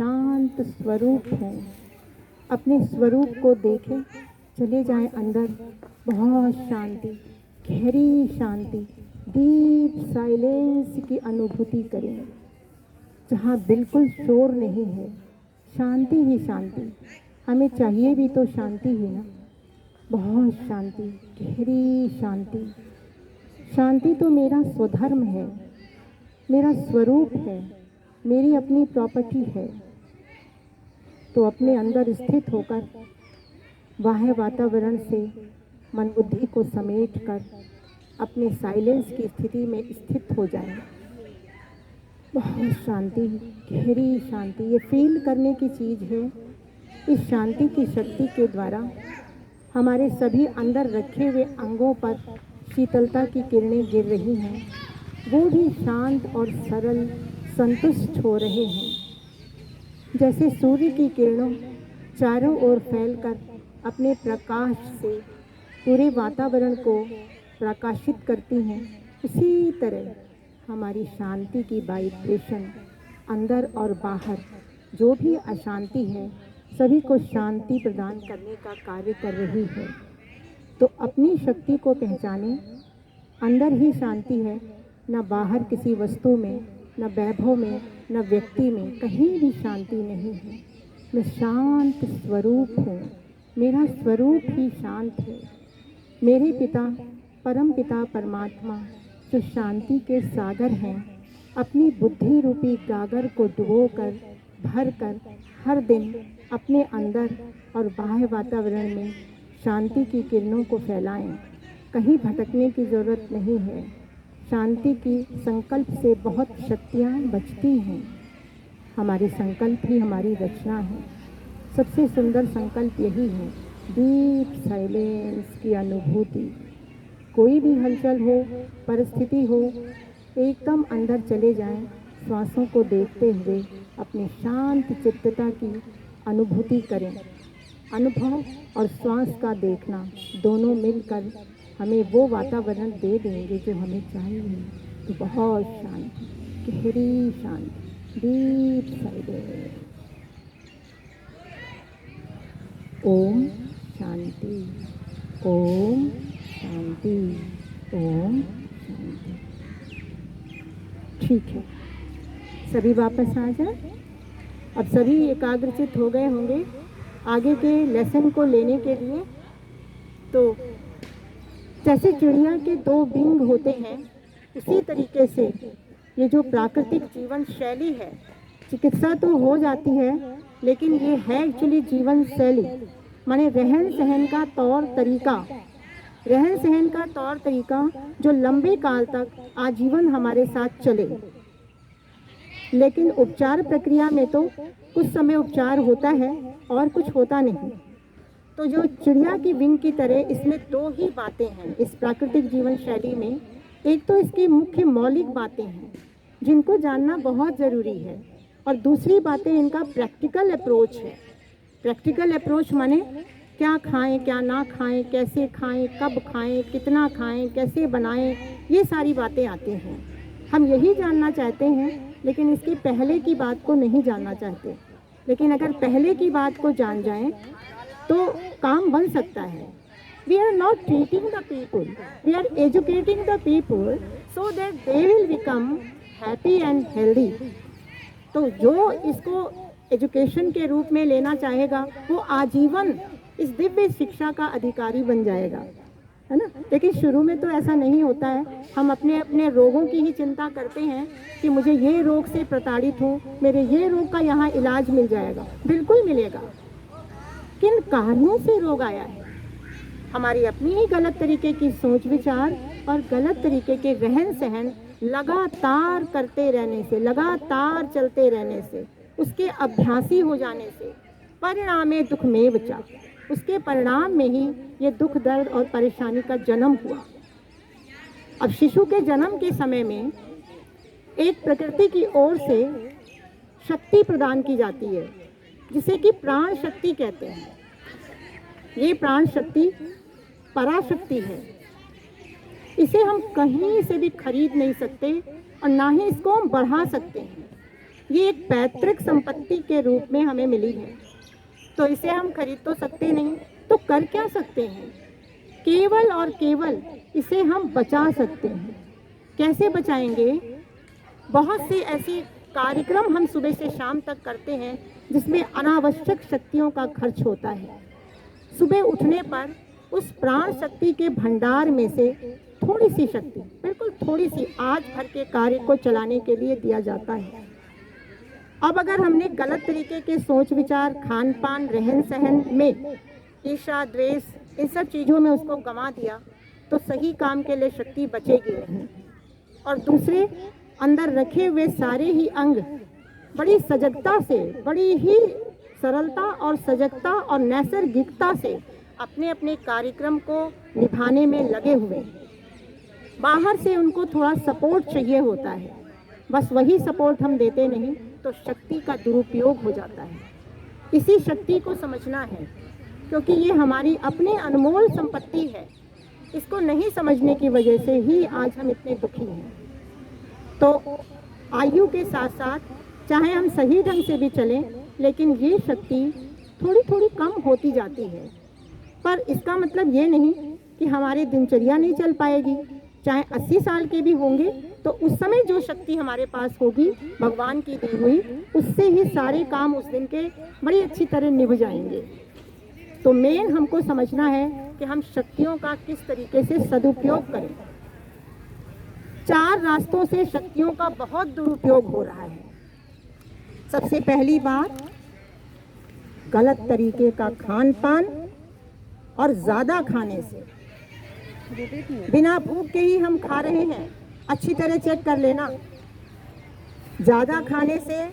शांत स्वरूप हूँ। अपने स्वरूप को देखें, चले जाएं अंदर, बहुत शांति, गहरी शांति, डीप साइलेंस की अनुभूति करें, जहाँ बिल्कुल शोर नहीं है, शांति ही शांति। हमें चाहिए भी तो शांति ही ना, बहुत शांति, गहरी शांति। शांति तो मेरा स्वधर्म है, मेरा स्वरूप है, मेरी अपनी प्रॉपर्टी है। तो अपने अंदर स्थित होकर बाह्य वातावरण से मन बुद्धि को समेट कर अपने साइलेंस की स्थिति में स्थित हो जाए। बहुत शांति, गहरी शांति, ये फील करने की चीज़ है। इस शांति की शक्ति के द्वारा हमारे सभी अंदर रखे हुए अंगों पर शीतलता की किरणें गिर रही हैं, वो भी शांत और सरल, संतुष्ट हो रहे हैं। जैसे सूर्य की किरणों चारों ओर फैलकर अपने प्रकाश से पूरे वातावरण को प्रकाशित करती हैं, उसी तरह हमारी शांति की वाइब्रेशन अंदर और बाहर जो भी अशांति है सभी को शांति प्रदान करने का कार्य कर रही है। तो अपनी शक्ति को पहचानें, अंदर ही शांति है, न बाहर किसी वस्तु में, न वैभव में, न व्यक्ति में, कहीं भी शांति नहीं है। मैं शांत स्वरूप हूँ, मेरा स्वरूप ही शांत है। मेरे पिता, परम पिता परमात्मा जो शांति के सागर हैं, अपनी बुद्धि रूपी गागर को डुबोकर, भरकर हर दिन अपने अंदर और बाह्य वातावरण में शांति की किरणों को फैलाएं। कहीं भटकने की ज़रूरत नहीं है। शांति की संकल्प से बहुत शक्तियाँ बचती हैं। हमारे संकल्प ही हमारी रचना है। सबसे सुंदर संकल्प यही है, डीप साइलेंस की अनुभूति। कोई भी हलचल हो, परिस्थिति हो, एकदम अंदर चले जाएं, श्वासों को देखते हुए अपनी शांत चित्तता की अनुभूति करें। अनुभव और श्वास का देखना दोनों मिलकर हमें वो वातावरण दे देंगे जो हमें चाहिए। तो बहुत शांति, गहरी शांति, डीप साइलेंस। ओम शांति, ओम शांति, ओम शांति। ठीक है, सभी वापस आ जाए। अब सभी एकाग्रचित हो गए होंगे आगे के लेसन को लेने के लिए। तो जैसे चिड़िया के दो विंग होते हैं, उसी तरीके से ये जो प्राकृतिक जीवन शैली है, चिकित्सा तो हो जाती है लेकिन ये है एक्चुअली जीवन शैली, माने रहन सहन का तौर तरीका, रहन सहन का तौर तरीका जो लंबे काल तक आजीवन हमारे साथ चले। लेकिन उपचार प्रक्रिया में तो कुछ समय उपचार होता है और कुछ होता नहीं। तो जो चिड़िया की विंग की तरह इसमें दो ही बातें हैं इस प्राकृतिक जीवन शैली में। एक तो इसकी मुख्य मौलिक बातें हैं जिनको जानना बहुत ज़रूरी है, और दूसरी बातें इनका प्रैक्टिकल अप्रोच है। प्रैक्टिकल अप्रोच माने क्या खाएं, क्या ना खाएं, कैसे खाएं, कब खाएं, कितना खाएं, कैसे बनाएं, ये सारी बातें आती हैं। हम यही जानना चाहते हैं, लेकिन इसकी पहले की बात को नहीं जानना चाहते। लेकिन अगर पहले की बात को जान जाएं तो काम बन सकता है। We are not treating the people, we are educating the people so that they will become happy and healthy. तो जो इसको एजुकेशन के रूप में लेना चाहेगा वो आजीवन इस दिव्य शिक्षा का अधिकारी बन जाएगा, है ना। लेकिन शुरू में तो ऐसा नहीं होता है। हम अपने अपने रोगों की ही चिंता करते हैं कि मुझे ये रोग से प्रताड़ित हूँ, मेरे ये रोग का यहाँ इलाज मिल जाएगा। बिल्कुल मिलेगा। किन कारणों से रोग आया है? हमारी अपनी ही गलत तरीके की सोच विचार और गलत तरीके के रहन सहन लगातार करते रहने से, लगातार चलते रहने से, उसके अभ्यासी हो जाने से परिणामे दुख में बचा, उसके परिणाम में ही ये दुख, दर्द और परेशानी का जन्म हुआ। अब शिशु के जन्म के समय में एक प्रकृति की ओर से शक्ति प्रदान की जाती है जिसे कि प्राण शक्ति कहते हैं। ये प्राण शक्ति पराशक्ति है। इसे हम कहीं से भी खरीद नहीं सकते और ना ही इसको हम बढ़ा सकते हैं। ये एक पैतृक संपत्ति के रूप में हमें मिली है, तो इसे हम खरीद तो सकते नहीं, तो कर क्या सकते हैं? केवल और केवल इसे हम बचा सकते हैं। कैसे बचाएंगे? बहुत से ऐसी कार्यक्रम हम सुबह से शाम तक करते हैं जिसमें अनावश्यक शक्तियों का खर्च होता है। सुबह उठने पर उस प्राण शक्ति के भंडार में से थोड़ी सी शक्ति, बिल्कुल थोड़ी सी, आज भर के कार्य को चलाने के लिए दिया जाता है। अब अगर हमने गलत तरीके के सोच विचार, खान पान, रहन सहन में ईर्ष्या, द्वेष, इन सब चीज़ों में उसको गंवा दिया तो सही काम के लिए शक्ति बचेगी नहीं। और दूसरे, अंदर रखे हुए सारे ही अंग बड़ी सजगता से, बड़ी ही सरलता और सजगता और नैसर्गिकता से अपने अपने कार्यक्रम को निभाने में लगे हुए हैं। बाहर से उनको थोड़ा सपोर्ट चाहिए होता है, बस वही सपोर्ट हम देते नहीं तो शक्ति का दुरुपयोग हो जाता है। इसी शक्ति को समझना है, क्योंकि ये हमारी अपनी अनमोल संपत्ति है। इसको नहीं समझने की वजह से ही आज हम इतने दुखी हैं। तो आयु के साथ साथ चाहे हम सही ढंग से भी चलें, लेकिन ये शक्ति थोड़ी थोड़ी कम होती जाती है। पर इसका मतलब ये नहीं कि हमारी दिनचर्या नहीं चल पाएगी। चाहे 80 साल के भी होंगे तो उस समय जो शक्ति हमारे पास होगी भगवान की दी हुई, उससे ही सारे काम उस दिन के बड़ी अच्छी तरह निभ जाएंगे। तो मेन हमको समझना है कि हम शक्तियों का किस तरीके से सदुपयोग करें। 4 रास्तों से शक्तियों का बहुत दुरुपयोग हो रहा है। सबसे पहली बात, गलत तरीके का खान पान और ज़्यादा खाने से। बिना भूख के ही हम खा रहे हैं, अच्छी तरह चेक कर लेना। ज़्यादा खाने से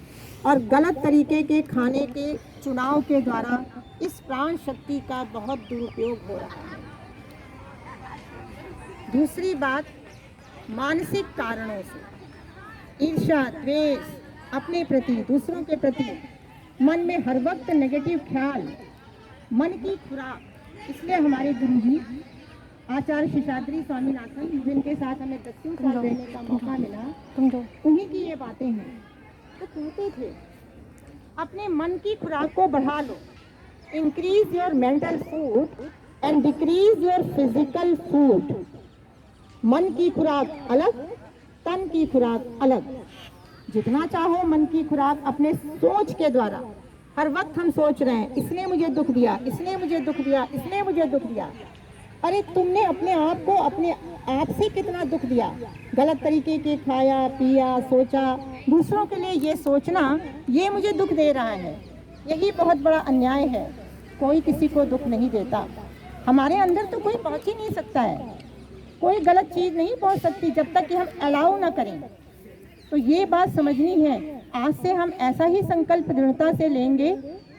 और गलत तरीके के खाने के चुनाव के द्वारा इस प्राण शक्ति का बहुत दुरुपयोग हो रहा है। दूसरी बात, मानसिक कारणों से ईर्ष्या, द्वेष, अपने प्रति, दूसरों के प्रति, मन में हर वक्त नेगेटिव ख्याल, मन की खुराक। इसलिए हमारे गुरुजी आचार्य शेषाद्री स्वामीनाथन, जिनके साथ हमें 10 साल रहने का मौका मिला, उन्हीं की ये बातें हैं। तो कहते थे अपने मन की खुराक को बढ़ा लो, increase your mental food and decrease your physical food. मन की खुराक अलग, तन की खुराक अलग। जितना चाहो मन की खुराक अपने सोच के द्वारा। हर वक्त हम सोच रहे हैं इसने मुझे दुख दिया, इसने मुझे दुख दिया, इसने मुझे दुख दिया। अरे तुमने अपने आप को अपने आप से कितना दुख दिया? गलत तरीके के खाया, पिया, सोचा। दूसरों के लिए ये सोचना ये मुझे दुख दे रहा है, यही बहुत बड़ा अन्याय है। कोई किसी को दुख नहीं देता। हमारे अंदर तो कोई पहुंच ही नहीं सकता है, कोई गलत चीज़ नहीं पहुंच सकती जब तक कि हम अलाउ ना करें। तो ये बात समझनी है। आज से हम ऐसा ही संकल्प दृढ़ता से लेंगे,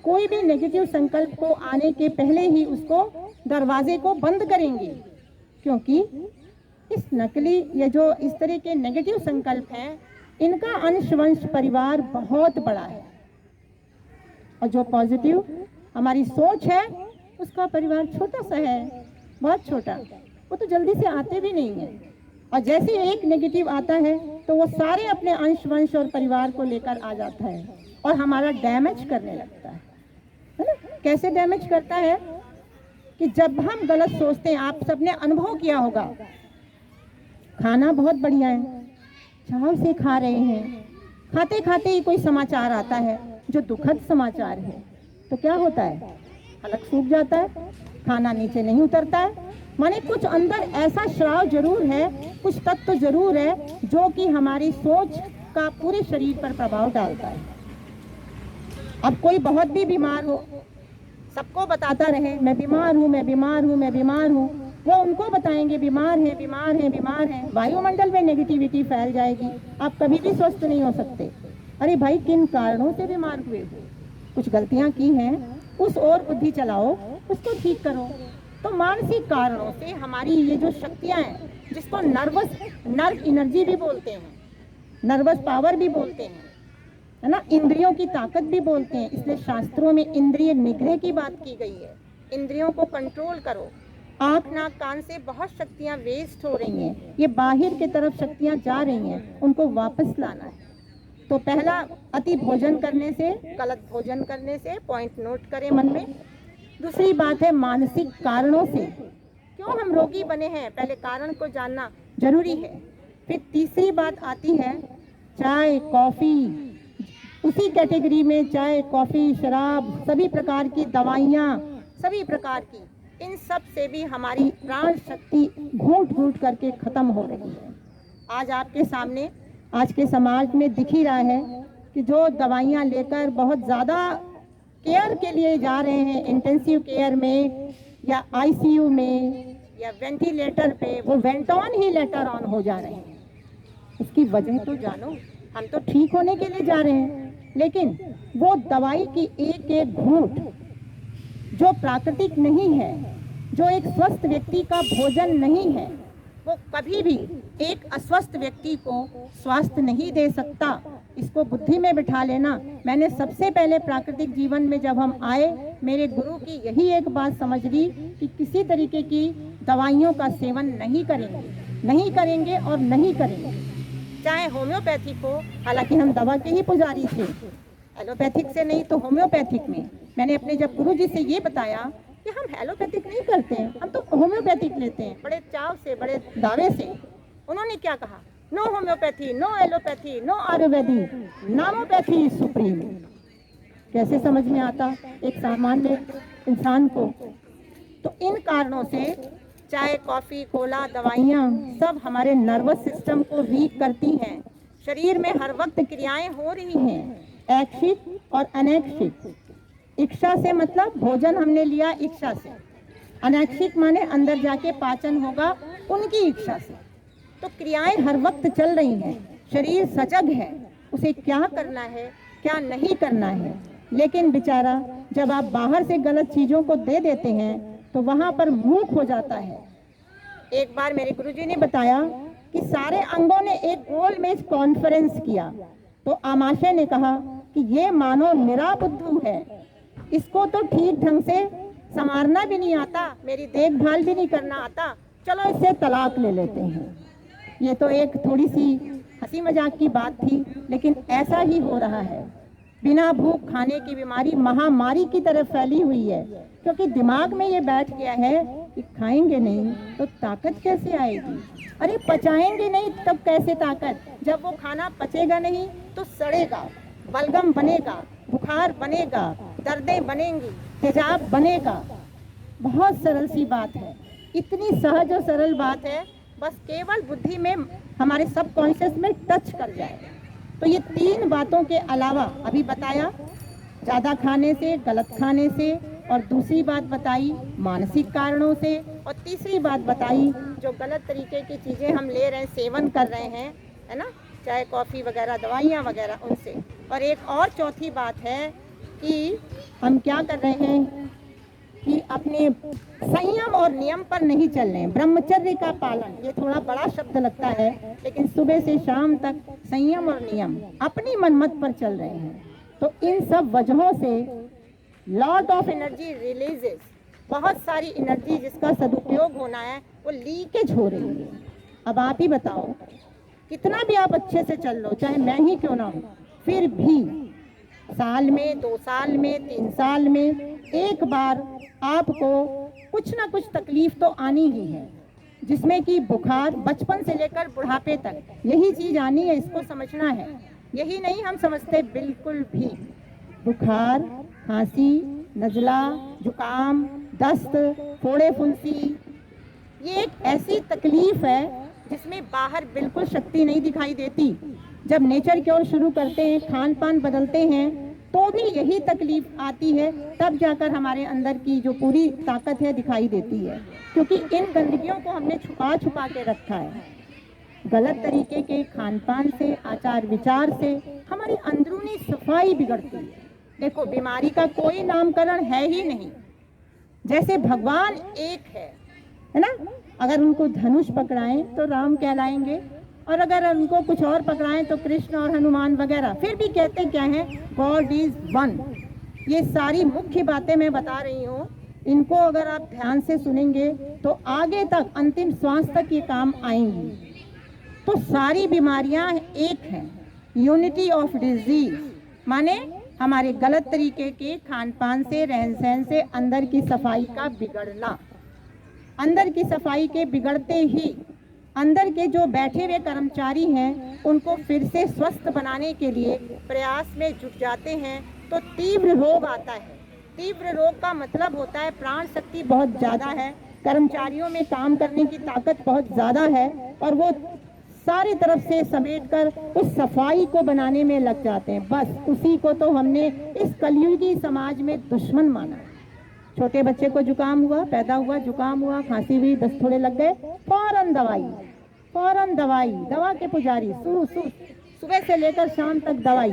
कोई भी नेगेटिव संकल्प को आने के पहले ही उसको दरवाजे को बंद करेंगे। क्योंकि इस नकली या जो इस तरह के नेगेटिव संकल्प हैं, इनका अंशवंश परिवार बहुत बड़ा है, और जो पॉजिटिव हमारी सोच है उसका परिवार छोटा सा है, बहुत छोटा। वो तो जल्दी से आते भी नहीं है, और जैसे एक नेगेटिव आता है तो वो सारे अपने अंशवंश और परिवार को लेकर आ जाता है और हमारा डैमेज करने लगता है ना। कैसे डैमेज करता है कि जब हम गलत सोचते हैं, आप सबने अनुभव किया होगा, खाना बहुत बढ़िया है, चाव से खा रहे हैं, खाते खाते ही कोई समाचार आता है जो दुखद समाचार है, तो क्या होता है? हलक सूख जाता है, खाना नीचे नहीं उतरता है। माने कुछ अंदर ऐसा श्राव जरूर है, कुछ तत्व जरूर है जो कि हमारी सोच का पूरे शरीर पर प्रभाव डालता है। अब कोई बहुत भी बीमार हो, सबको बताता रहे मैं बीमार हूँ, मैं बीमार हूँ, मैं बीमार हूँ, वो उनको बताएंगे बीमार है, बीमार है, बीमार है। वायुमंडल में नेगेटिविटी फैल जाएगी, आप कभी भी स्वस्थ नहीं हो सकते। अरे भाई, किन कारणों से बीमार हुए हो? कुछ गलतियाँ की हैं, उस ओर बुद्धि चलाओ, उसको ठीक करो। तो मानसिक कारणों से हमारी ये जो शक्तियाँ हैं, जिसको नर्व एनर्जी भी बोलते हैं, नर्वस पावर भी बोलते हैं, है ना, इंद्रियों की ताकत भी बोलते हैं। इसलिए शास्त्रों में इंद्रिय निग्रह की बात की गई है। इंद्रियों को कंट्रोल करो। आँख, नाक, कान से बहुत शक्तियाँ वेस्ट हो रही हैं, ये बाहर की तरफ शक्तियाँ जा रही हैं, उनको वापस लाना है। तो पहला, अति भोजन करने से, गलत भोजन करने से, पॉइंट नोट करें मन में। दूसरी बात है मानसिक कारणों से, क्यों हम रोगी बने हैं, पहले कारण को जानना जरूरी है। फिर तीसरी बात आती है चाय कॉफ़ी, उसी कैटेगरी में चाय कॉफ़ी शराब, सभी प्रकार की दवाइयाँ, सभी प्रकार की, इन सब से भी हमारी प्राण शक्ति घूंट घूंट करके ख़त्म हो रही है। आज आपके सामने, आज के समाज में दिख ही रहा है कि जो दवाइयाँ लेकर बहुत ज़्यादा केयर के लिए जा रहे हैं, इंटेंसिव केयर में या आईसीयू में या वेंटिलेटर पे, वो went on he later on हो जा रहे हैं। इसकी वजह तो जानो, हम तो ठीक होने के लिए जा रहे हैं, लेकिन वो दवाई की एक एक घूंट जो प्राकृतिक नहीं है, जो एक स्वस्थ व्यक्ति का भोजन नहीं है, वो कभी भी एक अस्वस्थ व्यक्ति को स्वास्थ्य नहीं दे सकता। इसको बुद्धि में बिठा लेना। मैंने सबसे पहले प्राकृतिक जीवन में जब हम आए, मेरे गुरु की यही एक बात समझ ली कि किसी तरीके की दवाइयों का सेवन नहीं करेंगे, नहीं करेंगे और नहीं करेंगे, चाहे होम्योपैथिक हो। हालांकि हम दवा के ही पुजारी थे, एलोपैथिक से नहीं तो होम्योपैथिक में। मैंने अपने जब गुरु जी से ये बताया कि हम एलोपैथिक नहीं करते हैं, हम तो होम्योपैथिक लेते हैं, बड़े चाव से, बड़े दावे से। उन्होंने क्या कहा, no homeopathy, no allopathy, no ayurvedic, नामोपैथी सुप्रीम। कैसे समझ में आता एक सामान्य इंसान को? तो इन कारणों से चाय कॉफ़ी कोला दवाइयाँ सब हमारे नर्वस सिस्टम को वीक करती हैं। शरीर में हर वक्त क्रियाएं हो रही हैं, ऐच्छिक और अनैच्छिक। इच्छा से मतलब भोजन हमने लिया इच्छा से, अनैच्छिक माने अंदर जाके पाचन होगा उनकी इच्छा से। तो क्रियाएं हर वक्त चल रही हैं, शरीर सजग है, उसे क्या करना है क्या नहीं करना है। लेकिन बेचारा जब आप बाहर से गलत चीज़ों को दे देते हैं तो वहाँ पर मूक हो जाता है। एक बार मेरे गुरुजी ने बताया कि सारे अंगों ने एक गोल मेज कॉन्फ्रेंस किया, तो आमाशय ने कहा कि ये मानो निराबुद्धू है, इसको तो ठीक ढंग से संवारना भी नहीं आता, मेरी देखभाल भी नहीं करना आता, चलो इससे तलाक ले लेते हैं। ये तो एक थोड़ी सी हंसी मजाक की बात थी, लेकिन ऐसा ही हो रहा है। बिना भूख खाने की बीमारी महामारी की तरफ फैली हुई है, क्योंकि दिमाग में ये बैठ गया है कि खाएंगे नहीं तो ताकत कैसे आएगी। अरे पचाएंगे नहीं तब कैसे ताकत? जब वो खाना पचेगा नहीं तो सड़ेगा, बलगम बनेगा, बुखार बनेगा, दर्दें बनेंगी, तेजाब बनेगा। बहुत सरल सी बात है, इतनी सहज और सरल बात है, बस केवल बुद्धि में हमारे सबकॉन्शियस में टच कर जाए। तो ये तीन बातों के अलावा अभी बताया, ज़्यादा खाने से, गलत खाने से, और दूसरी बात बताई मानसिक कारणों से, और तीसरी बात बताई जो गलत तरीके की चीज़ें हम ले रहे हैं, सेवन कर रहे हैं, है ना, चाय कॉफ़ी वगैरह दवाइयाँ वगैरह, उनसे। और एक और चौथी बात है कि हम क्या कर रहे हैं कि अपने संयम और नियम पर नहीं चल रहे हैं। ब्रह्मचर्य का पालन, ये थोड़ा बड़ा शब्द लगता है, लेकिन सुबह से शाम तक संयम और नियम अपनी मनमत पर चल रहे हैं। तो इन सब वजहों से लॉट ऑफ एनर्जी रिलीजेस, बहुत सारी एनर्जी जिसका सदुपयोग होना है वो लीकेज हो रही है। अब आप ही बताओ, कितना भी आप अच्छे से चल लो, चाहे मैं ही क्यों ना हूँ, फिर भी साल में, 2 साल में, 3 साल में एक बार आपको कुछ ना कुछ तकलीफ तो आनी ही है, जिसमें कि बुखार बचपन से लेकर बुढ़ापे तक यही चीज़ आनी है, इसको समझना है। यही नहीं हम समझते बिल्कुल भी। बुखार, खांसी, नज़ला, जुकाम, दस्त, फोड़े फुंसी, ये एक ऐसी तकलीफ है जिसमें बाहर बिल्कुल शक्ति नहीं दिखाई देती। जब नेचर की ओर शुरू करते हैं, खान पान बदलते हैं, तो भी यही तकलीफ आती है, तब जाकर हमारे अंदर की जो पूरी ताकत है दिखाई देती है। क्योंकि इन गंदगियों को हमने छुपा छुपा के रखा है। गलत तरीके के खान पान से, आचार विचार से हमारी अंदरूनी सफाई बिगड़ती है। देखो, बीमारी का कोई नामकरण है ही नहीं। जैसे भगवान एक है ना, अगर उनको धनुष पकड़ाएं तो राम कहलाएंगे, और अगर उनको कुछ और पकड़ाएं तो कृष्ण और हनुमान वगैरह। फिर भी कहते क्या हैं, गॉड इज वन। ये सारी मुख्य बातें मैं बता रही हूँ, इनको अगर आप ध्यान से सुनेंगे तो आगे तक, अंतिम श्वास तक ये काम आएंगी। तो सारी बीमारियां एक हैं, यूनिटी ऑफ डिजीज माने हमारे गलत तरीके के खान पान से, रहन सहन से अंदर की सफाई का बिगड़ना। अंदर की सफाई के बिगड़ते ही अंदर के जो बैठे हुए कर्मचारी हैं उनको फिर से स्वस्थ बनाने के लिए प्रयास में जुट जाते हैं, तो तीव्र रोग आता है। तीव्र रोग का मतलब होता है प्राण शक्ति बहुत ज़्यादा है, कर्मचारियों में काम करने की ताकत बहुत ज़्यादा है और वो सारी तरफ से समेटकर उस सफाई को बनाने में लग जाते हैं। बस उसी को तो हमने इस कलयुगी समाज में दुश्मन माना है। छोटे बच्चे को जुकाम हुआ, पैदा हुआ, जुकाम हुआ, खांसी हुई, 10 थोड़े लग गए, फौरन दवाई, फौरन दवाई, दवा के पुजारी, सुबह से लेकर शाम तक दवाई।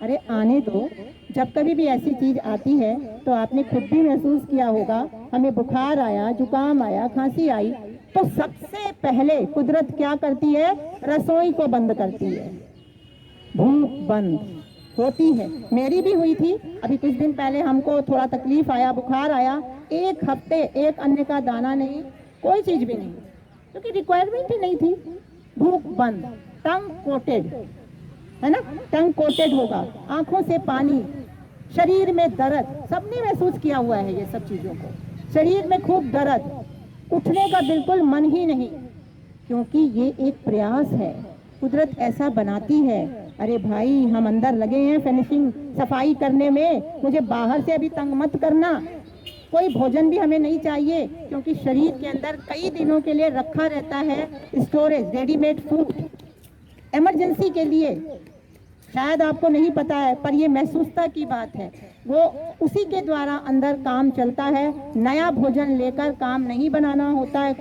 अरे आने दो, जब कभी भी ऐसी चीज आती है तो आपने खुद भी महसूस किया होगा, हमें बुखार आया, जुकाम आया, खांसी आई, तो सबसे पहले कुदरत क्या करती है? रसोई को बंद करती है, भूख बंद होती है। मेरी भी हुई थी, अभी कुछ दिन पहले हमको थोड़ा तकलीफ आया, बुखार आया, 1 हफ्ते एक अन्न का दाना नहीं, कोई चीज भी नहीं, क्योंकि रिक्वायरमेंट ही नहीं थी। भूख बंद, टंग कोटेड है ना, टंग कोटेड होगा, आंखों से पानी, शरीर में दर्द, सबने महसूस किया हुआ है ये सब चीजों को। शरीर में खूब दर्द, उठने का बिल्कुल मन ही नहीं, क्योंकि ये एक प्रयास है, कुदरत ऐसा बनाती है। अरे भाई, हम अंदर लगे हैं फिनिशिंग सफाई करने में, मुझे बाहर से अभी तंग मत करना। कोई भोजन भी हमें नहीं चाहिए, क्योंकि शरीर के अंदर कई दिनों के लिए रखा रहता है स्टोरेज, रेडीमेड फूड, इमरजेंसी के लिए। शायद आपको नहीं पता है, पर ये महसूसता की बात है, वो उसी के द्वारा अंदर काम चलता है। नया भोजन लेकर काम नहीं बनाना होता है,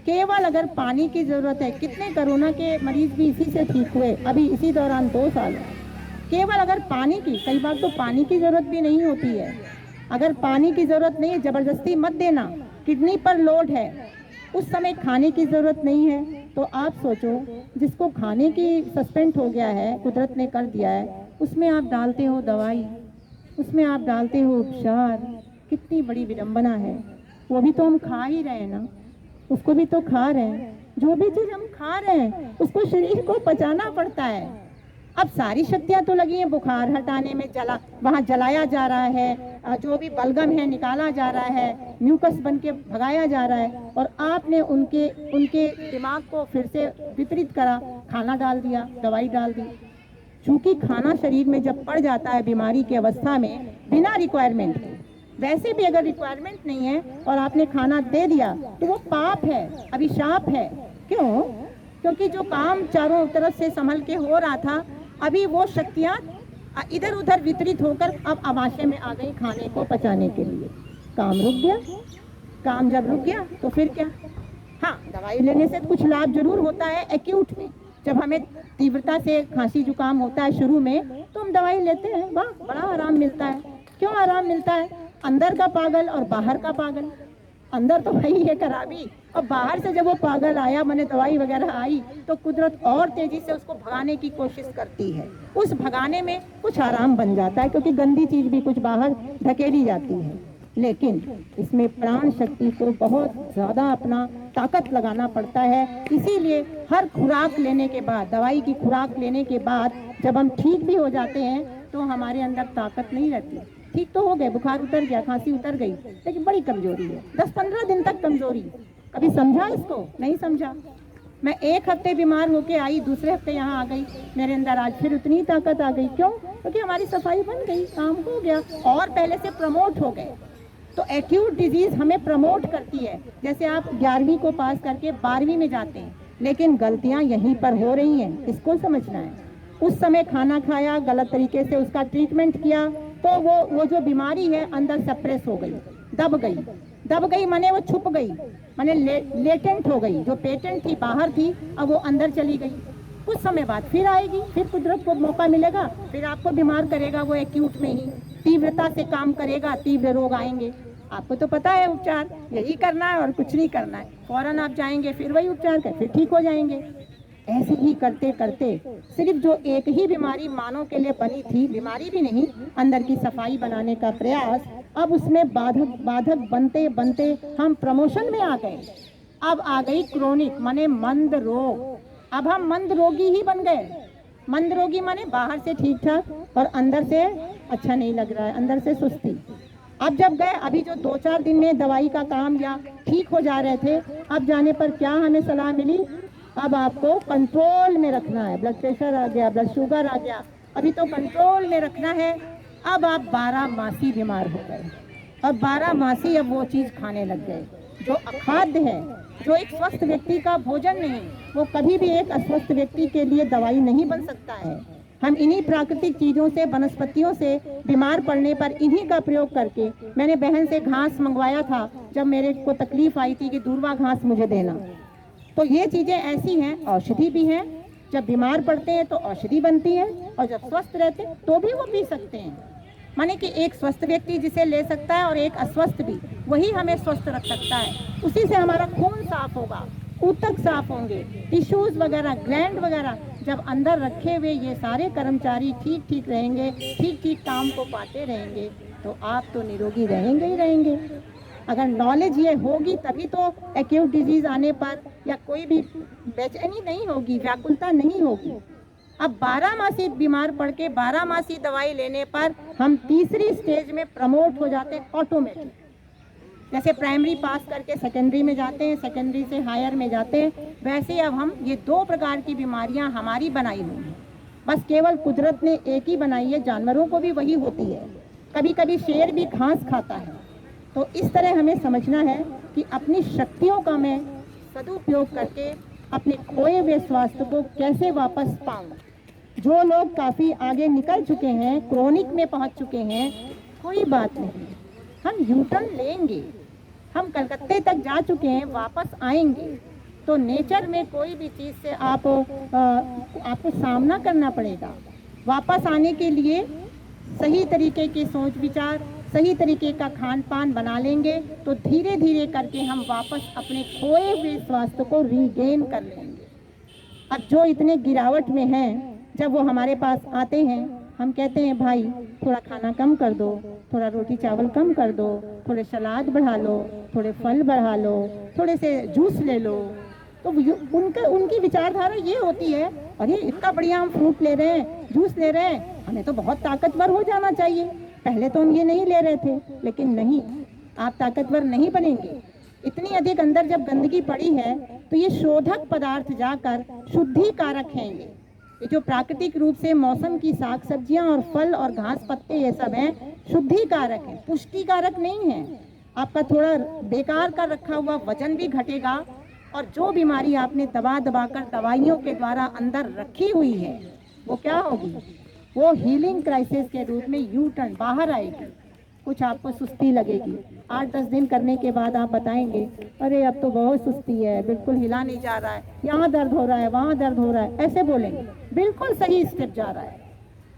केवल अगर पानी की जरूरत है। कितने कोरोना के मरीज भी इसी से ठीक हुए, अभी इसी दौरान 2 साल। केवल अगर पानी की, कई बार तो पानी की जरूरत भी नहीं होती है। अगर पानी की जरूरत नहीं है, जबरदस्ती मत देना, किडनी पर लोड है, उस समय खाने की जरूरत नहीं है, तो आप सोचो जिसको खाने की सस्पेंड हो गया है, कुदरत ने कर दिया है, उसमें आप डालते हो दवाई, उसमें आप डालते हो उपचार, कितनी बड़ी विडंबना है। वो भी तो हम खा ही रहे हैं ना, उसको भी तो खा रहे हैं। जो भी चीज हम खा रहे हैं उसको शरीर को पचाना पड़ता है। अब सारी शक्तियां तो लगी हैं बुखार हटाने में, वहां जलाया जा रहा है, जो भी बलगम है निकाला जा रहा है, म्यूकस बन के भगाया जा रहा है, और आपने उनके दिमाग को फिर से विपरीत करा, खाना डाल दिया, दवाई डाल दी। चूंकि खाना शरीर में जब पड़ जाता है बीमारी की अवस्था में बिना रिक्वायरमेंट के, वैसे भी अगर रिक्वायरमेंट नहीं है और आपने खाना दे दिया तो वो पाप है, अभिशाप है। क्यों? क्योंकि जो काम चारों तरफ से संभल के हो रहा था, अभी वो शक्तियाँ इधर उधर वितरित होकर अब आमाशय में आ गई खाने को पचाने के लिए। काम रुक गया। काम जब रुक गया तो फिर क्या? हाँ, दवाई लेने से कुछ लाभ जरूर होता है एक्यूट में। जब हमें तीव्रता से खांसी जुकाम होता है शुरू में, तो हम दवाई लेते हैं, वाह बड़ा आराम मिलता है। क्यों आराम मिलता है? अंदर का पागल और बाहर का पागल। अंदर तो वही है खराबी, और बाहर से जब वो पागल आया, मैंने दवाई वगैरह आई, तो कुदरत और तेजी से उसको भगाने की कोशिश करती है। उस भगाने में कुछ आराम बन जाता है, क्योंकि गंदी चीज भी कुछ बाहर धकेली जाती है। लेकिन इसमें प्राण शक्ति को बहुत ज्यादा अपना ताकत लगाना पड़ता है। इसीलिए हर खुराक लेने के बाद, दवाई की खुराक लेने के बाद जब हम ठीक भी हो जाते हैं तो हमारे अंदर ताकत नहीं रहती। ठीक तो हो गए, बुखार उतर गया, खांसी उतर गई, लेकिन बड़ी कमजोरी है, 10-15 दिन तक कमजोरी। कभी समझा इसको? नहीं समझा। मैं 1 हफ्ते बीमार होके आई, दूसरे हफ्ते यहाँ आ गई, मेरे अंदर आज फिर उतनी ताकत आ गई। क्यों? क्योंकि हमारी सफाई बन गई, काम हो गया, और पहले से प्रमोट हो गए। तो एक्यूट डिजीज हमें प्रमोट करती है। जैसे आप 11वीं को पास करके 12वीं में जाते हैं, लेकिन गलतियां यहीं पर हो रही हैं, इसको समझना है। उस समय खाना खाया, गलत तरीके से उसका ट्रीटमेंट किया, तो वो जो बीमारी है अंदर सप्रेस हो गई, दब गई माने वो छुप गई, माने लेटेंट हो गई। जो पेटेंट थी बाहर थी, अब वो अंदर चली गई। कुछ समय बाद फिर आएगी, फिर कुदरत को मौका मिलेगा, फिर आपको बीमार करेगा वो एक्यूट में ही, तीव्रता से काम करेगा, तीव्र रोग आएंगे। आपको तो पता है उपचार यही करना है और कुछ नहीं करना है। फौरन आप जाएंगे, फिर वही उपचार कर, फिर ठीक हो जाएंगे। ऐसे ही करते करते सिर्फ जो एक ही बीमारी मानव के लिए बनी थी, बीमारी भी नहीं, अंदर की सफाई बनाने का प्रयास, अब उसमें बाधक बनते बनते हम प्रमोशन में आ गए। अब आ गई क्रोनिक माने मंद रोग। अब हम मंद रोगी ही बन गए। मंद रोगी माने बाहर से ठीक ठाक और अंदर से अच्छा नहीं लग रहा है, अंदर से सुस्ती। अब जब गए, अभी जो 2-4 दिन में दवाई का काम या ठीक हो जा रहे थे, अब जाने पर क्या हमें सलाह मिली, अब आपको कंट्रोल में रखना है। ब्लड प्रेशर आ गया, ब्लड शुगर आ गया, अभी तो कंट्रोल में रखना है। अब आप 12 मासी बीमार हो गए। अब 12 मासी अब वो चीज़ खाने लग गए जो अखाद्य है, जो एक स्वस्थ व्यक्ति का भोजन नहीं, वो कभी भी एक अस्वस्थ व्यक्ति के लिए दवाई नहीं बन सकता है। हम इन्हीं प्राकृतिक चीज़ों से, वनस्पतियों से बीमार पड़ने पर इन्हीं का प्रयोग करके, मैंने बहन से घास मंगवाया था जब मेरे को तकलीफ आई थी कि दूर्वा घास मुझे देना। तो ये चीज़ें ऐसी हैं, औषधि भी हैं। जब बीमार पड़ते हैं तो औषधि बनती है, और जब स्वस्थ रहते हैं तो भी वो पी सकते हैं। माने कि एक स्वस्थ व्यक्ति जिसे ले सकता है और एक अस्वस्थ भी, वही हमें स्वस्थ रख सकता है। उसी से हमारा खून साफ होगा, ऊतक साफ होंगे, टिश्यूज वगैरह, ग्लैंड वगैरह जब अंदर रखे हुए ये सारे कर्मचारी ठीक ठीक रहेंगे, ठीक ठीक काम को पाते रहेंगे, तो आप तो निरोगी रहेंगे ही रहेंगे। अगर नॉलेज ये होगी तभी तो एक्यूट डिजीज आने पर या कोई भी बेचैनी नहीं होगी, व्याकुलता नहीं होगी। अब 12 मासी बीमार पड़ के 12 मासी दवाई लेने पर हम तीसरी स्टेज में प्रमोट हो जाते हैं ऑटोमेटिक। जैसे प्राइमरी पास करके सेकेंडरी में जाते हैं, सेकेंडरी से हायर में जाते हैं, वैसे अब हम ये 2 प्रकार की बीमारियां हमारी बनाई हुई हैं। बस केवल कुदरत ने एक ही बनाई है, जानवरों को भी वही होती है। कभी कभी शेर भी घास खाता है। तो इस तरह हमें समझना है कि अपनी शक्तियों का मैं सदुपयोग करके अपने खोए हुए स्वास्थ्य को कैसे वापस पाऊँ। जो लोग काफ़ी आगे निकल चुके हैं, क्रोनिक में पहुंच चुके हैं, कोई बात नहीं, हम यूटर्न लेंगे। हम कलकत्ते तक जा चुके हैं, वापस आएंगे। तो नेचर में कोई भी चीज़ से आपको सामना करना पड़ेगा। वापस आने के लिए सही तरीके की सोच विचार, सही तरीके का खान पान बना लेंगे तो धीरे धीरे करके हम वापस अपने खोए हुए स्वास्थ्य को रीगेन कर लेंगे। अब जो इतने गिरावट में हैं, जब वो हमारे पास आते हैं, हम कहते हैं भाई थोड़ा खाना कम कर दो, थोड़ा रोटी चावल कम कर दो, थोड़े सलाद बढ़ा लो, थोड़े फल बढ़ा लो, थोड़े से जूस ले लो। तो उनकी विचारधारा ये होती है, अरे इतना बढ़िया हम फ्रूट ले रहे हैं, जूस ले रहे हैं, हमें तो बहुत ताकतवर हो जाना चाहिए। पहले तो हम ये नहीं ले रहे थे, लेकिन नहीं, आप ताकतवर नहीं बनेंगे। इतनी अधिक अंदर जब गंदगी पड़ी है तो ये शोधक पदार्थ जाकर शुद्धिकारक हैं। ये जो प्राकृतिक रूप से मौसम की साग सब्जियां और फल और घास पत्ते ये सब हैं, शुद्धिकारक हैं, पुष्टिकारक नहीं है। आपका थोड़ा बेकार का रखा हुआ वजन भी घटेगा, और जो बीमारी आपने दबा दबा कर दवाइयों के द्वारा अंदर रखी हुई है, वो क्या होगी, वो हीलिंग क्राइसिस के रूप में यू टर्न बाहर आएगी। कुछ आपको सुस्ती लगेगी, 8-10 दिन करने के बाद आप बताएंगे अरे अब तो बहुत सुस्ती है, बिल्कुल हिला नहीं जा रहा है, यहाँ दर्द हो रहा है, वहाँ दर्द हो रहा है, ऐसे बोलेंगे। बिल्कुल सही स्टेप जा रहा है।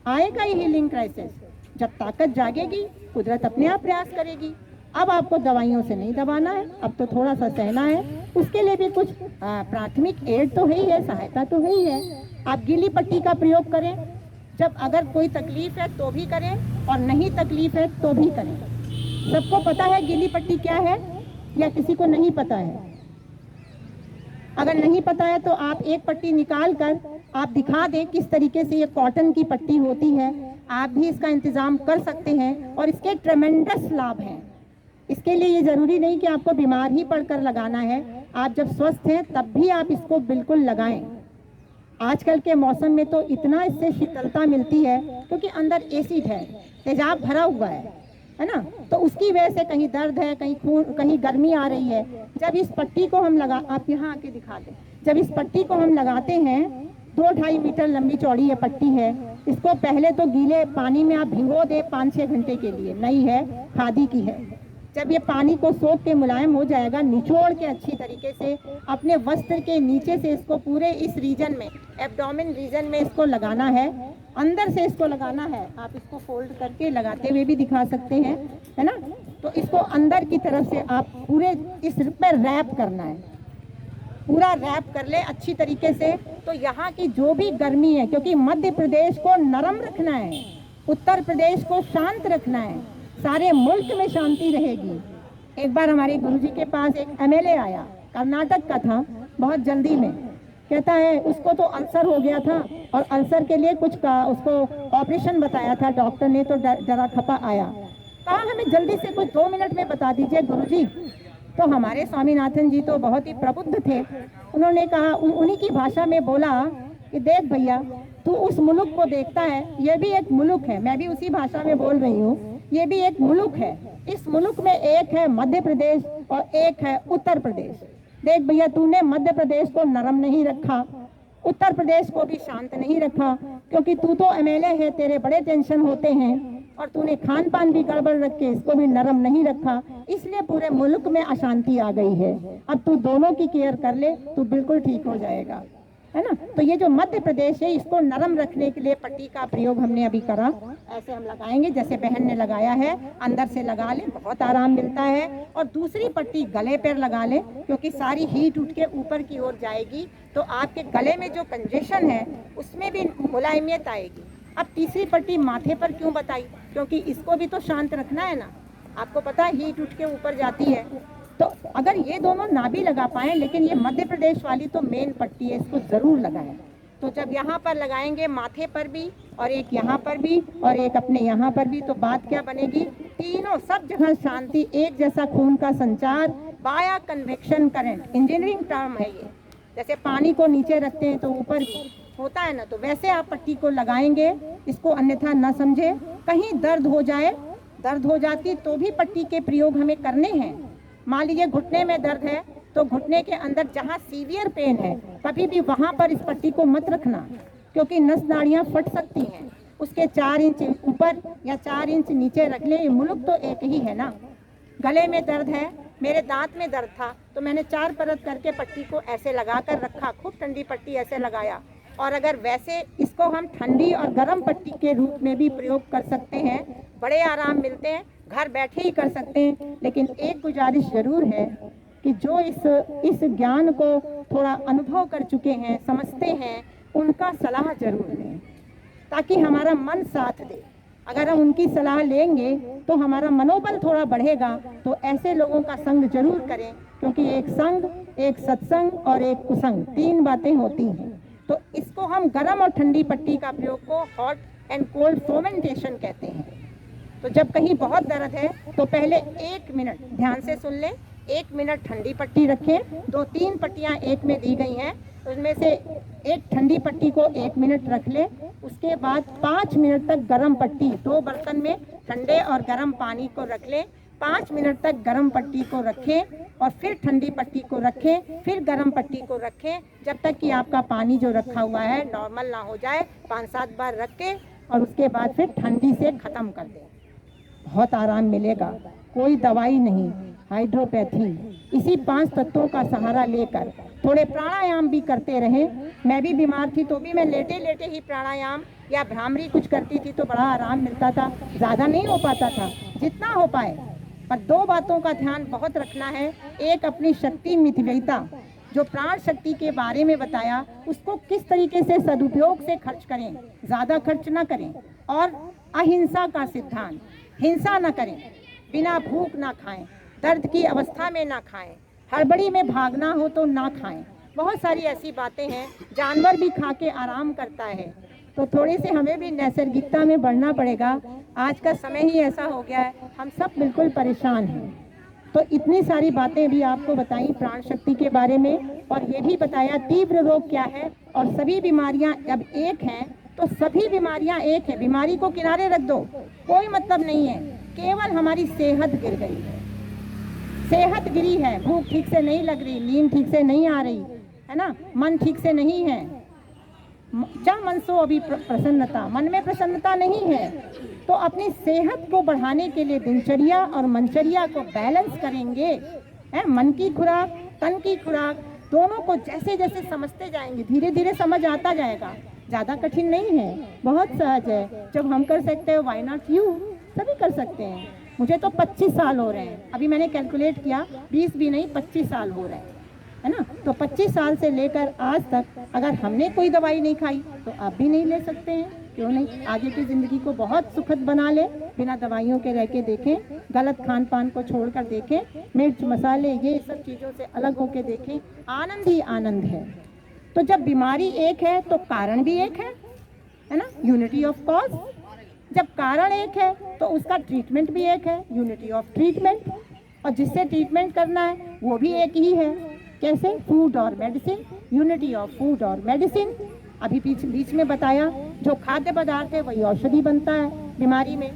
आएगा ही हीलिंग क्राइसिस। जब ताकत जागेगी, कुदरत अपने आप प्रयास करेगी। अब आपको दवाइयों से नहीं दबाना है, अब तो थोड़ा सा सहना है। उसके लिए भी कुछ प्राथमिक एड तो है ही है, सहायता तो है ही है। आप गीली पट्टी का प्रयोग करें, जब अगर कोई तकलीफ है तो भी करें, और नहीं तकलीफ है तो भी करें। सबको पता है गीली पट्टी क्या है, या किसी को नहीं पता है? अगर नहीं पता है तो आप एक पट्टी निकाल कर आप दिखा दें किस तरीके से ये कॉटन की पट्टी होती है। आप भी इसका इंतज़ाम कर सकते हैं, और इसके ट्रेमेंडस लाभ हैं। इसके लिए ये ज़रूरी नहीं कि आपको बीमार ही पड़कर लगाना है, आप जब स्वस्थ हैं तब भी आप इसको बिल्कुल लगाएं। आजकल के मौसम में तो इतना इससे शीतलता मिलती है, क्योंकि अंदर एसिड है, तेजाब भरा हुआ है ना, तो उसकी वजह से कहीं दर्द है, कहीं खून, कहीं गर्मी आ रही है। जब इस पट्टी को हम आप यहाँ आके दिखा दें, जब इस पट्टी को हम लगाते हैं, 2-2.5 मीटर लंबी चौड़ी ये पट्टी है। इसको पहले तो गीले पानी में आप भिगो दें 5-6 घंटे के लिए, नई है, खादी की है। जब ये पानी को सोख के मुलायम हो जाएगा, निचोड़ के अच्छी तरीके से अपने वस्त्र के नीचे से इसको पूरे इस रीजन में, एब्डोमेन रीजन में इसको लगाना है, अंदर से इसको लगाना है। आप इसको फोल्ड करके लगाते हुए भी दिखा सकते हैं, है ना। तो इसको अंदर की तरफ से आप पूरे इस पर रैप करना है, पूरा रैप कर ले अच्छी तरीके से। तो यहाँ की जो भी गर्मी है, क्योंकि मध्य प्रदेश को नरम रखना है, उत्तर प्रदेश को शांत रखना है, सारे मुल्क में शांति रहेगी। एक बार हमारे गुरुजी के पास एक एमएलए आया, कर्नाटक का था, बहुत जल्दी में। कहता है उसको तो अल्सर हो गया था और अल्सर के लिए कुछ का उसको ऑपरेशन बताया था डॉक्टर ने, तो डरा खपा आया। कहा हमें जल्दी से कुछ 2 मिनट में बता दीजिए गुरुजी। तो हमारे स्वामीनाथन जी तो बहुत ही प्रबुद्ध थे, उन्होंने कहा उन्हीं की भाषा में बोला कि देख भैया, तू उस मुल्क को देखता है, ये भी एक मुल्क है, मैं भी उसी भाषा में बोल रही हूँ, ये भी एक मुल्क है। इस मुल्क में एक है मध्य प्रदेश और एक है उत्तर प्रदेश। देख भैया, तूने मध्य प्रदेश को नरम नहीं रखा, उत्तर प्रदेश को भी शांत नहीं रखा, क्योंकि तू तो एमएलए है, तेरे बड़े टेंशन होते हैं, और तूने खान पान भी गड़बड़ रख के इसको भी नरम नहीं रखा, इसलिए पूरे मुल्क में अशांति आ गई है। अब तू दोनों की केयर कर ले, तू बिल्कुल ठीक हो जाएगा, है ना। तो ये जो मध्य प्रदेश है, इसको नरम रखने के लिए पट्टी का प्रयोग हमने अभी करा। ऐसे हम लगाएंगे जैसे बहन ने लगाया है, अंदर से लगा ले, बहुत आराम मिलता है। और दूसरी पट्टी गले पर लगा ले, क्योंकि सारी हीट उठ के ऊपर की ओर जाएगी, तो आपके गले में जो कंजेशन है उसमें भी मुलायमियत आएगी। अब तीसरी पट्टी माथे पर क्यों बताई, क्योंकि इसको भी तो शांत रखना है ना। आपको पता है हीट उठ के ऊपर जाती है, तो अगर ये दोनों ना भी लगा पाए, लेकिन ये मध्य प्रदेश वाली तो मेन पट्टी है, इसको जरूर लगाएं। तो जब यहाँ पर लगाएंगे माथे पर भी, और एक यहाँ पर भी, और एक अपने यहाँ पर भी, तो बात क्या बनेगी, तीनों सब जगह शांति, एक जैसा खून का संचार, बाया कन्वेक्शन करंट, इंजीनियरिंग टर्म है ये। जैसे पानी को नीचे रखते हैं तो ऊपर होता है ना, तो वैसे आप पट्टी को लगाएंगे। इसको अन्यथा न समझे, कहीं दर्द हो जाए, दर्द हो जाती तो भी पट्टी के प्रयोग हमें करने हैं। मान लीजिए घुटने में दर्द है, तो घुटने के अंदर जहाँ सीवियर पेन है, कभी भी वहाँ पर इस पट्टी को मत रखना, क्योंकि नस नाड़ियाँ फट सकती हैं। उसके 4 इंच ऊपर या 4 इंच नीचे रख ले, मुल्क तो एक ही है ना। गले में दर्द है, मेरे दांत में दर्द था, तो मैंने 4 परत करके पट्टी को ऐसे लगा कर रखा, खूब ठंडी पट्टी ऐसे लगाया। और अगर वैसे इसको हम ठंडी और गर्म पट्टी के रूप में भी प्रयोग कर सकते हैं, बड़े आराम मिलते हैं, घर बैठे ही कर सकते हैं। लेकिन एक गुजारिश जरूर है कि जो इस ज्ञान को थोड़ा अनुभव कर चुके हैं, समझते हैं, उनका सलाह जरूर लें, ताकि हमारा मन साथ दे। अगर हम उनकी सलाह लेंगे तो हमारा मनोबल थोड़ा बढ़ेगा। तो ऐसे लोगों का संग जरूर करें, क्योंकि एक संग, एक सत्संग और एक कुसंग, 3 बातें होती हैं। तो इसको हम गर्म और ठंडी पट्टी का प्रयोग को हॉट एंड कोल्ड फोमेंटेशन कहते हैं। तो जब कहीं बहुत दर्द है तो पहले 1 मिनट ध्यान से सुन लें, 1 मिनट ठंडी पट्टी रखें। 2-3 पट्टियाँ एक में दी गई हैं, तो उसमें से एक ठंडी पट्टी को 1 मिनट रख लें। उसके बाद 5 मिनट तक गर्म पट्टी, 2 बर्तन में ठंडे और गर्म पानी को रख लें। 5 मिनट तक गर्म पट्टी को रखें और फिर ठंडी पट्टी को रखें, फिर गर्म पट्टी को रखें, जब तक कि आपका पानी जो रखा हुआ है नॉर्मल ना हो जाए। 5-7 बार रख के और उसके बाद फिर ठंडी से ख़त्म कर दें। बहुत आराम मिलेगा, कोई दवाई नहीं, हाइड्रोपैथी। इसी 5 तत्वों का सहारा लेकर थोड़े प्राणायाम भी करते रहें। मैं भी बीमार थी तो भी मैं लेटे लेटे ही प्राणायाम या भ्रामरी कुछ करती थी, तो बड़ा आराम मिलता था। ज़्यादा नहीं हो पाता था, जितना हो पाए। पर 2 बातों का ध्यान बहुत रखना है। एक, अपनी शक्ति मितव्ययिता, जो प्राण शक्ति के बारे में बताया, उसको किस तरीके से सदुपयोग से खर्च करें, ज़्यादा खर्च ना करें। और अहिंसा का सिद्धांत, हिंसा न करें, बिना भूख ना खाएं, दर्द की अवस्था में ना खाएं, हड़बड़ी में भागना हो तो ना खाएं। बहुत सारी ऐसी बातें हैं, जानवर भी खा के आराम करता है। तो थोड़ी से हमें भी नैसर्गिकता में बढ़ना पड़ेगा। आज का समय ही ऐसा हो गया है, हम सब बिल्कुल परेशान हैं। तो इतनी सारी बातें भी आपको बताई प्राण शक्ति के बारे में, और ये भी बताया तीव्र रोग क्या है, और सभी बीमारियां अब एक हैं, तो सभी बीमारियां एक है। बीमारी को किनारे रख दो, कोई मतलब नहीं है, केवल हमारी सेहत गिर गई है। सेहत गिरी है, भूख ठीक से नहीं लग रही, नींद ठीक से नहीं आ रही है ना, मन ठीक से नहीं है। क्या मन सो अभी प्रसन्नता, मन में प्रसन्नता नहीं है। तो अपनी सेहत को बढ़ाने के लिए दिनचर्या और मनचर्या को बैलेंस करेंगे, है, मन की खुराक, तन की खुराक, दोनों को जैसे जैसे समझते जाएंगे, धीरे धीरे समझ आता जाएगा। ज़्यादा कठिन नहीं है, बहुत सहज है। जब हम कर सकते हैं, व्हाई नॉट यू, सभी कर सकते हैं। मुझे तो 25 साल हो रहे हैं, अभी मैंने कैलकुलेट किया, 20 भी नहीं 25 साल हो रहे हैं, है ना। तो 25 साल से लेकर आज तक अगर हमने कोई दवाई नहीं खाई, तो आप भी नहीं ले सकते हैं। क्यों नहीं, आगे की ज़िंदगी को बहुत सुखद बना ले, बिना दवाइयों के रह के देखें, गलत खान पान को छोड़कर देखें, मिर्च मसाले ये सब चीज़ों से अलग होकर देखें, आनंद ही आनंद है। तो जब बीमारी एक है तो कारण भी एक है ना, यूनिटी ऑफ कॉज। जब कारण एक है तो उसका ट्रीटमेंट भी एक है, यूनिटी ऑफ ट्रीटमेंट। और जिससे ट्रीटमेंट करना है वो भी एक ही है। कैसे? फूड और मेडिसिन, यूनिटी ऑफ फूड और मेडिसिन। अभी बीच में बताया, जो खाद्य पदार्थ है वही औषधि बनता है बीमारी में।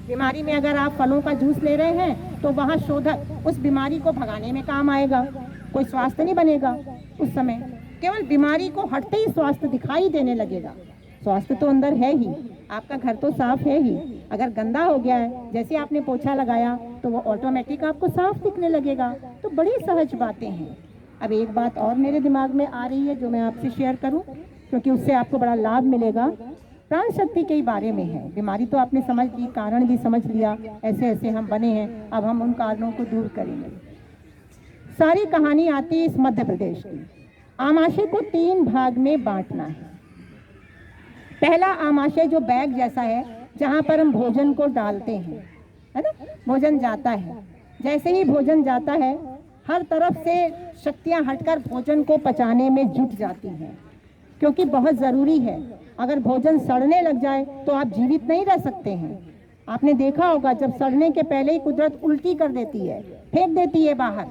बीमारी में अगर आप फलों का जूस ले रहे हैं तो वहाँ शोधक उस बीमारी को भगाने में काम आएगा, कोई स्वास्थ्य नहीं बनेगा उस समय। केवल बीमारी को हटते ही स्वास्थ्य दिखाई देने लगेगा। स्वास्थ्य तो अंदर है ही, आपका घर तो साफ है ही। अगर गंदा हो गया है, जैसे आपने पोछा लगाया तो वो ऑटोमेटिक आपको साफ दिखने लगेगा। तो बड़ी सहज बातें हैं। अब एक बात और मेरे दिमाग में आ रही है जो मैं आपसे शेयर करूं, क्योंकि उससे आपको बड़ा लाभ मिलेगा। प्राण शक्ति के बारे में है। बीमारी तो आपने समझ ली, कारण भी समझ लिया, ऐसे ऐसे हम बने हैं, अब हम उन कारणों को दूर करेंगे। सारी कहानी आती है इस मध्य प्रदेश की। आमाशय को 3 भाग में बांटना है। पहला आमाशय जो बैग जैसा है, जहाँ पर हम भोजन को डालते हैं, है ना, भोजन जाता है। जैसे ही भोजन जाता है, हर तरफ से शक्तियाँ हटकर भोजन को पचाने में जुट जाती हैं, क्योंकि बहुत ज़रूरी है। अगर भोजन सड़ने लग जाए तो आप जीवित नहीं रह सकते हैं। आपने देखा होगा, जब सड़ने के पहले ही कुदरत उल्टी कर देती है, फेंक देती है बाहर।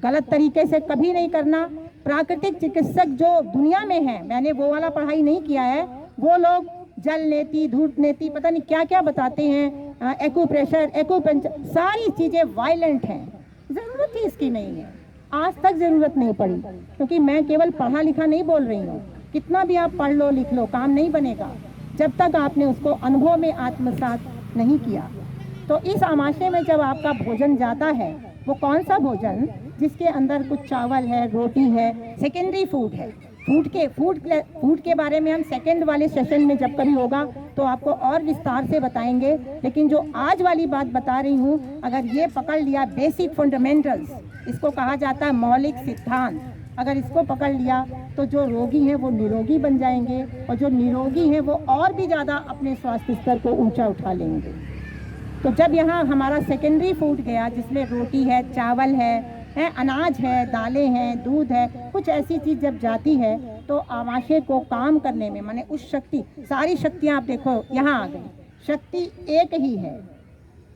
गलत तरीके से कभी नहीं करना। प्राकृतिक चिकित्सक जो दुनिया में है, मैंने वो वाला पढ़ाई नहीं किया है, वो लोग जल नेति, धूप नेति, पता नहीं क्या क्या बताते हैं, एक्यूप्रेशर, एक्यूपंचर, सारी चीज़ें वायलेंट हैं। ज़रूरत ही इसकी नहीं है, आज तक ज़रूरत नहीं पड़ी। क्योंकि मैं केवल पढ़ा लिखा नहीं बोल रही हूँ। कितना भी आप पढ़ लो लिख लो, काम नहीं बनेगा जब तक आपने उसको अनुभव में आत्मसात नहीं किया। तो इस आमाशय में जब आपका भोजन जाता है, वो कौन सा भोजन जिसके अंदर कुछ चावल है, रोटी है, सेकेंडरी फूड है। फूड के बारे में हम सेकंड वाले सेशन में जब कभी होगा तो आपको और विस्तार से बताएंगे। लेकिन जो आज वाली बात बता रही हूँ, अगर ये पकड़ लिया, बेसिक फंडामेंटल्स, इसको कहा जाता है मौलिक सिद्धांत, अगर इसको पकड़ लिया तो जो रोगी हैं वो निरोगी बन जाएंगे, और जो निरोगी हैं वो और भी ज़्यादा अपने स्वास्थ्य स्तर को ऊंचा उठा लेंगे। तो जब यहाँ हमारा सेकेंडरी फूड गया, जिसमें रोटी है, चावल है, अनाज है, दालें हैं, दूध है, कुछ ऐसी चीज़ जब जाती है तो आमाशय को काम करने में, माने उस शक्ति, सारी शक्तियाँ आप देखो यहाँ आ गई। शक्ति एक ही है,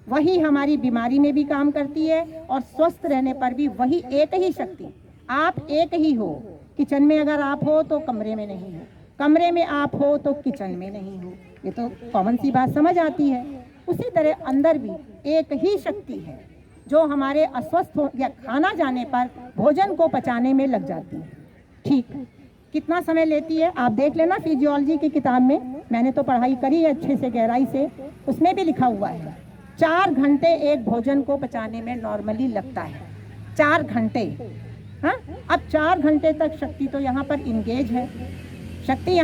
वही हमारी बीमारी में भी काम करती है और स्वस्थ रहने पर भी वही एक ही शक्ति। आप एक ही हो। किचन में अगर आप हो तो कमरे में नहीं हो, कमरे में आप हो तो किचन में नहीं हो। ये तो कॉमन सी बात समझ आती है। उसी तरह अंदर भी एक ही शक्ति है जो हमारे अस्वस्थ हो या खाना जाने पर भोजन को पचाने में लग जाती है। ठीक कितना समय लेती है आप देख लेना, फिजियोलॉजी की किताब में मैंने तो पढ़ाई करी है अच्छे से, गहराई से, उसमें भी लिखा हुआ है 4 घंटे एक भोजन को पचाने में नॉर्मली लगता है। 4 घंटे। हाँ, अब 4 घंटे तक शक्ति तो यहाँ पर इंगेज है। शक्ति यहाँ